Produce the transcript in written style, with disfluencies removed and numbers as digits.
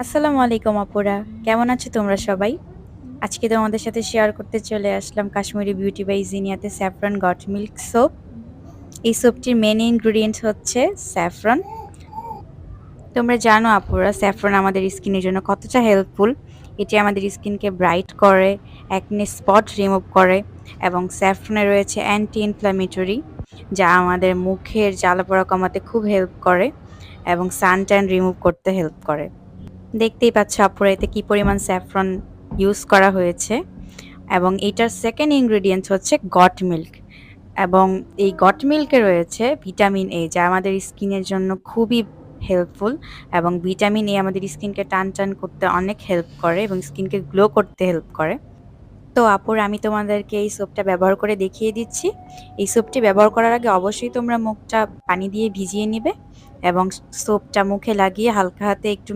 আসসালামু আলাইকুম আপুরা। কেমন আছো তোমরা সবাই? আজকে তোমাদের সাথে শেয়ার করতে চলে আসলাম কাশ্মীরি বিউটি বাই জিনিয়াতে স্যাফরন গট মিল্ক সোপ। এই সোপটির মেইন ইনগ্রেডিয়েন্টস হচ্ছে স্যাফরন। তোমরা জানো আপুরা স্যাফরন আমাদের স্কিনের জন্য কতটা হেল্পফুল। এটি আমাদের স্কিনকে ব্রাইট করে, অ্যাকনে স্পট রিমুভ করে এবং স্যাফরনে রয়েছে অ্যান্টি ইনফ্ল্যামেটরি যা আমাদের মুখের জ্বালাপোড়া কমাতে খুব হেল্প করে এবং সান ট্যান রিমুভ করতে হেল্প করে। দেখতেই পাচ্ছ আপুরা এতে কি পরিমাণ স্যাফরন ইউজ করা হয়েছে এবং এটার সেকেন্ড ইনগ্রেডিয়েন্টস হচ্ছে গট মিল্ক এবং এই গট মিল্কে রয়েছে ভিটামিন এ যা আমাদের স্কিনের জন্য খুবই হেল্পফুল এবং ভিটামিন এ আমাদের স্কিনকে টান টান করতে অনেক হেল্প করে এবং স্কিনকে গ্লো করতে হেল্প করে। তো আপুর আমি তোমাদেরকে এই সোপটা ব্যবহার করে দেখিয়ে দিচ্ছি। এই সোপটি ব্যবহার করার আগে অবশ্যই তোমরা মুখটা পানি দিয়ে ভিজিয়ে নিবে এবং সোপটা মুখে লাগিয়ে হালকা হাতে একটু